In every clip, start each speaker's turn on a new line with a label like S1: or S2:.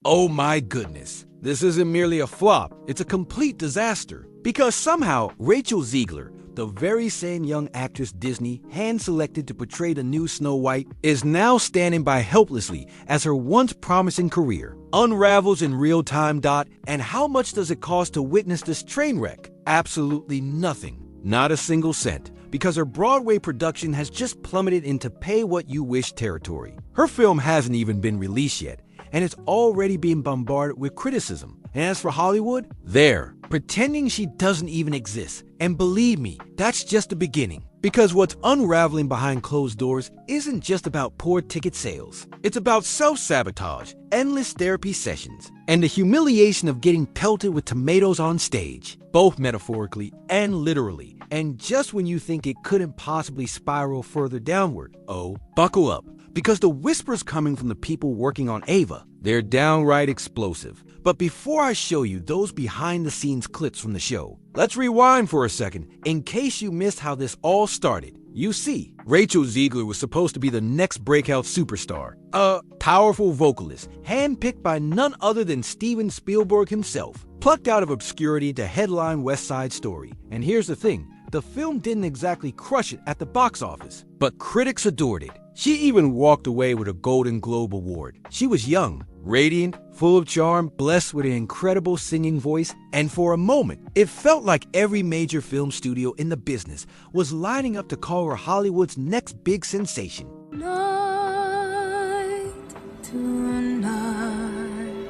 S1: Oh my goodness. This isn't merely a flop, it's a complete disaster. Because somehow, Rachel Zegler, the very same young actress Disney hand-selected to portray the new Snow White, is now standing by helplessly as her once promising career unravels in real time. And how much does it cost to witness this train wreck? Absolutely nothing. Not a single cent. Because her Broadway production has just plummeted into pay-what-you-wish territory. Her film hasn't even been released yet, and it's already being bombarded with criticism. And as for Hollywood, they're pretending she doesn't even exist. And believe me, that's just the beginning. Because what's unraveling behind closed doors isn't just about poor ticket sales. It's about self-sabotage, endless therapy sessions, and the humiliation of getting pelted with tomatoes on stage, both metaphorically and literally. And just when you think it couldn't possibly spiral further downward, oh, buckle up. Because the whispers coming from the people working on Ava, they're downright explosive. But before I show you those behind-the-scenes clips from the show, let's rewind for a second in case you missed how this all started. You see, Rachel Zegler was supposed to be the next breakout superstar, a powerful vocalist, handpicked by none other than Steven Spielberg himself, plucked out of obscurity to headline West Side Story. And here's the thing, the film didn't exactly crush it at the box office, but critics adored it. She even walked away with a Golden Globe Award. She was young, radiant, full of charm, blessed with an incredible singing voice, and for a moment, it felt like every major film studio in the business was lining up to call her Hollywood's next big sensation.
S2: Night to night,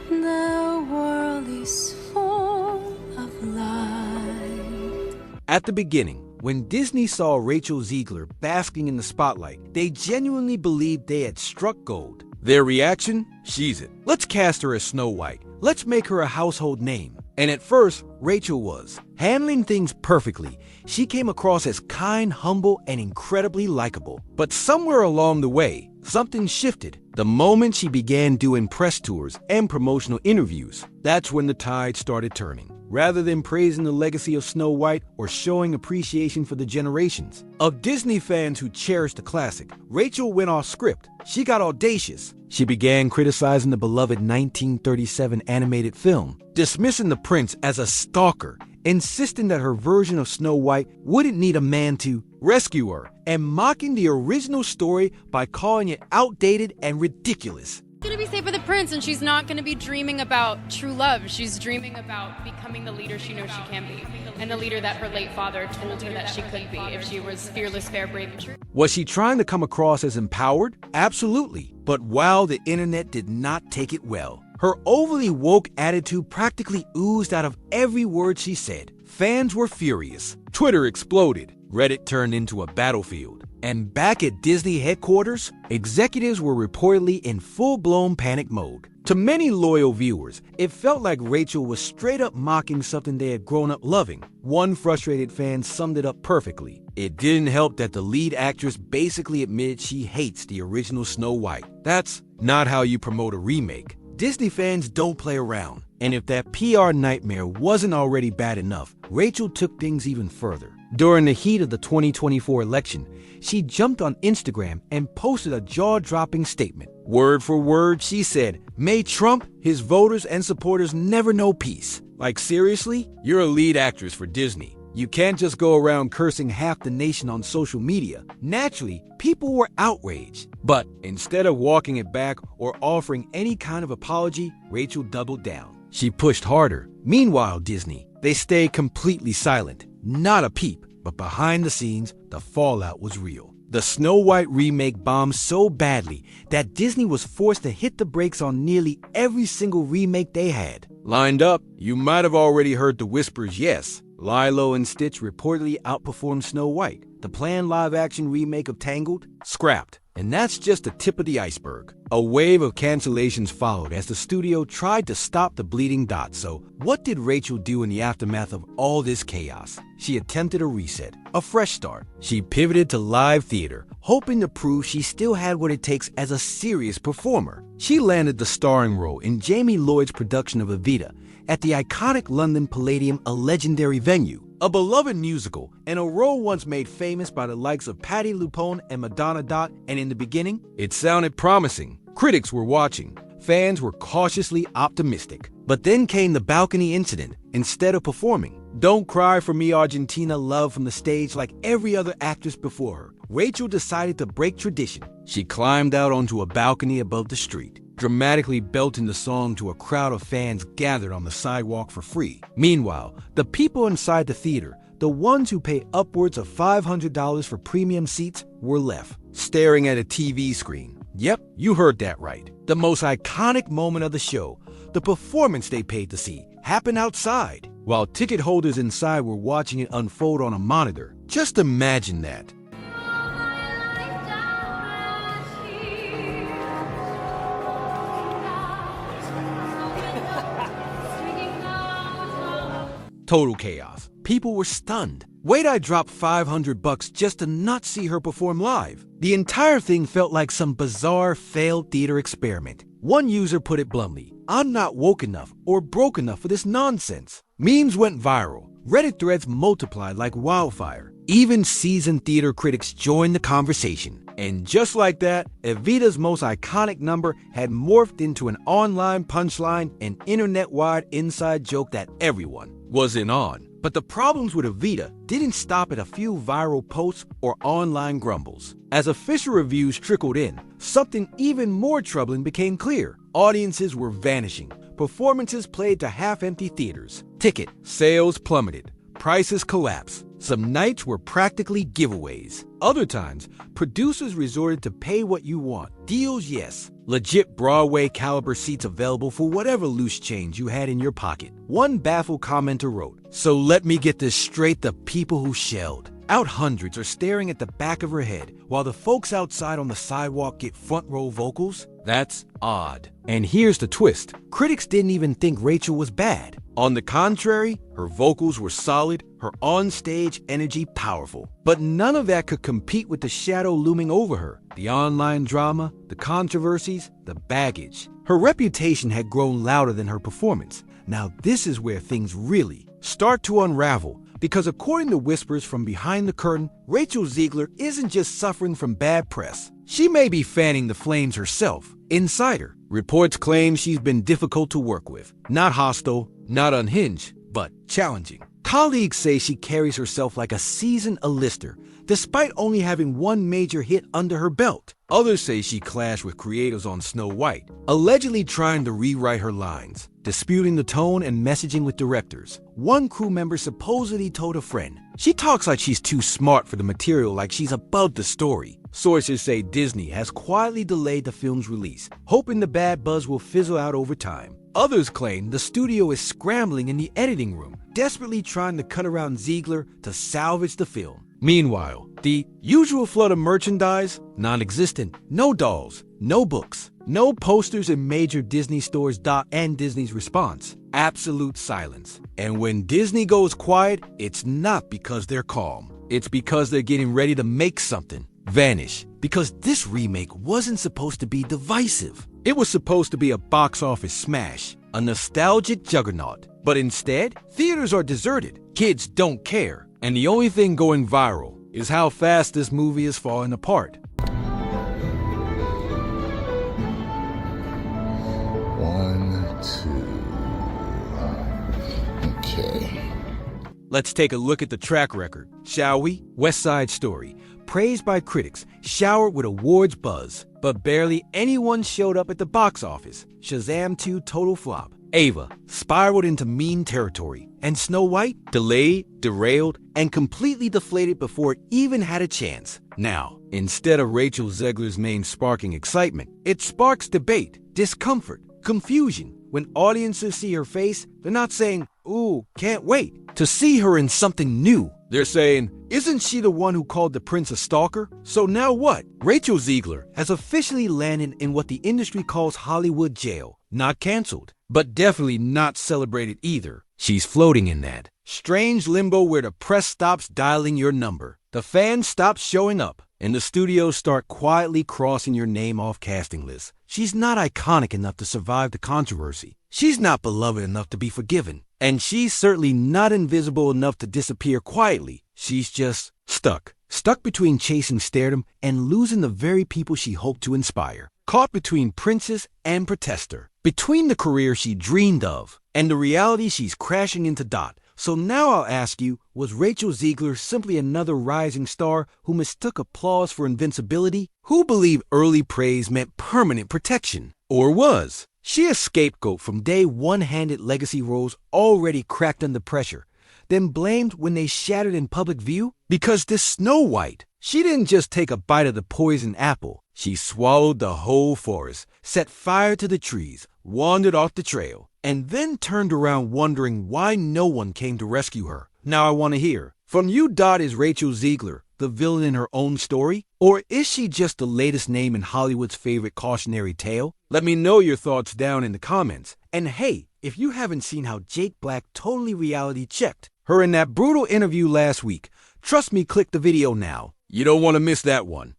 S2: the world is full of light.
S1: At the beginning, when Disney saw Rachel Zegler basking in the spotlight, they genuinely believed they had struck gold. Their reaction? She's it. Let's cast her as Snow White. Let's make her a household name. And at first, Rachel was. Handling things perfectly, she came across as kind, humble, and incredibly likable. But somewhere along the way, something shifted. The moment she began doing press tours and promotional interviews, that's when the tide started turning. Rather than praising the legacy of Snow White or showing appreciation for the generations of Disney fans who cherished the classic, Rachel went off script. She got audacious. She began criticizing the beloved 1937 animated film, dismissing the prince as a stalker, insisting that her version of Snow White wouldn't need a man to rescue her, and mocking the original story by calling it outdated and ridiculous.
S3: She's going to be safe with the prince, and she's not going to be dreaming about true love. She's dreaming about becoming the leader she knows she can be, and the leader that her late father told her that she could be if she was fearless, fair, brave, and true.
S1: Was she trying to come across as empowered? Absolutely. But wow, the internet did not take it well. Her overly woke attitude practically oozed out of every word she said. Fans were furious. Twitter exploded. Reddit turned into a battlefield. And back at Disney headquarters, executives were reportedly in full-blown panic mode. To many loyal viewers, it felt like Rachel was straight up mocking something they had grown up loving. One frustrated fan summed it up perfectly. It didn't help that the lead actress basically admitted she hates the original Snow White. That's not how you promote a remake. Disney fans don't play around. And if that PR nightmare wasn't already bad enough, Rachel took things even further. During the heat of the 2024 election, she jumped on Instagram and posted a jaw-dropping statement. Word for word, she said, "May Trump, his voters, and supporters never know peace." Like seriously? You're a lead actress for Disney. You can't just go around cursing half the nation on social media. Naturally, people were outraged. But instead of walking it back or offering any kind of apology, Rachel doubled down. She pushed harder. Meanwhile, Disney, they stayed completely silent. Not a peep. But behind the scenes, the fallout was real. The Snow White remake bombed so badly that Disney was forced to hit the brakes on nearly every single remake they had. Lined up, you might have already heard the whispers, yes. Lilo and Stitch reportedly outperformed Snow White. The planned live-action remake of Tangled? Scrapped. And that's just the tip of the iceberg. A wave of cancellations followed as the studio tried to stop the bleeding dot. So, what did Rachel do in the aftermath of all this chaos? She attempted a reset, a fresh start. She pivoted to live theater, hoping to prove she still had what it takes as a serious performer. She landed the starring role in Jamie Lloyd's production of Evita at the iconic London Palladium, a legendary venue. A beloved musical, and a role once made famous by the likes of Patti LuPone and Madonna. And in the beginning, it sounded promising. Critics were watching. fans were cautiously optimistic. But then came the balcony incident. Instead of performing Don't Cry for Me Argentina Love from the stage like every other actress before her, Rachel decided to break tradition. She climbed out onto a balcony above the street, dramatically belting the song to a crowd of fans gathered on the sidewalk for free. Meanwhile, the people inside the theater, the ones who pay upwards of $500 for premium seats, were left staring at a TV screen. Yep, you heard that right. The most iconic moment of the show, the performance they paid to see, happened outside, while ticket holders inside were watching it unfold on a monitor. Just imagine that. Total chaos. People were stunned. Wait, I dropped $500 just to not see her perform live. The entire thing felt like some bizarre failed theater experiment. One user put it bluntly, "I'm not woke enough or broke enough for this nonsense." Memes went viral. Reddit threads multiplied like wildfire. Even seasoned theater critics joined the conversation. And just like that, Evita's most iconic number had morphed into an online punchline, an internet-wide inside joke that everyone was in on. But the problems with Evita didn't stop at a few viral posts or online grumbles. As official reviews trickled in, something even more troubling became clear. Audiences were vanishing. Performances played to half-empty theaters. Ticket sales plummeted. Prices collapsed. Some nights were practically giveaways. Other times, producers resorted to pay what you want. Deals, yes. Legit Broadway caliber seats available for whatever loose change you had in your pocket. One baffled commenter wrote, "So let me get this straight, the people who shelled out hundreds are staring at the back of her head while the folks outside on the sidewalk get front row vocals? That's odd." And here's the twist. Critics didn't even think Rachel was bad. On the contrary, her vocals were solid, her on-stage energy powerful. But none of that could compete with the shadow looming over her. The online drama, the controversies, the baggage. Her reputation had grown louder than her performance. Now this is where things really start to unravel. Because according to whispers from behind the curtain, Rachel Zegler isn't just suffering from bad press. She may be fanning the flames herself. Inside her, reports claim she's been difficult to work with. Not hostile, not unhinged, but challenging. Colleagues say she carries herself like a seasoned A-lister, despite only having one major hit under her belt. Others say she clashed with creators on Snow White, allegedly trying to rewrite her lines, disputing the tone and messaging with directors. One crew member supposedly told a friend, "She talks like she's too smart for the material, like she's above the story." Sources say Disney has quietly delayed the film's release, hoping the bad buzz will fizzle out over time. Others claim the studio is scrambling in the editing room, desperately trying to cut around Zegler to salvage the film. Meanwhile, the usual flood of merchandise, non-existent. No dolls, no books, no posters in major Disney stores. And Disney's response, absolute silence. And when Disney goes quiet, it's not because they're calm. It's because they're getting ready to make something vanish. Because this remake wasn't supposed to be divisive. It was supposed to be a box office smash, a nostalgic juggernaut. But instead, theaters are deserted, kids don't care, and the only thing going viral is how fast this movie is falling apart.
S4: One, two. Okay.
S1: Let's take a look at the track record, shall we? West Side Story, praised by critics, showered with awards buzz, but barely anyone showed up at the box office. Shazam 2 total flop. Ava spiraled into meme territory, and Snow White delayed, derailed, and completely deflated before it even had a chance. Now, instead of Rachel Zegler's name sparking excitement, it sparks debate, discomfort, confusion. When audiences see her face, they're not saying, "Ooh, can't wait," to see her in something new. They're saying, "Isn't she the one who called the prince a stalker? So now what?" Rachel Zegler has officially landed in what the industry calls Hollywood jail. Not canceled, but definitely not celebrated either. She's floating in that strange limbo where the press stops dialing your number, the fans stop showing up, and the studios start quietly crossing your name off casting lists. She's not iconic enough to survive the controversy. She's not beloved enough to be forgiven. And she's certainly not invisible enough to disappear quietly. She's just stuck between chasing stardom and losing the very people she hoped to inspire. caught between princess and protester, between the career she dreamed of and the reality she's crashing into. So now I'll ask you, was Rachel Zegler simply another rising star who mistook applause for invincibility? Who believed early praise meant permanent protection? Or was she a scapegoat from day one-handed legacy roles already cracked under pressure, then blamed when they shattered in public view? Because this Snow White, she didn't just take a bite of the poison apple. She swallowed the whole forest, set fire to the trees, wandered off the trail, and then turned around wondering why no one came to rescue her. Now I want to hear from you. Is Rachel Zegler the villain in her own story? Or is she just the latest name in Hollywood's favorite cautionary tale? Let me know your thoughts down in the comments. And hey, if you haven't seen how Jake Black totally reality checked her in that brutal interview last week, trust me, click the video now. You don't want to miss that one.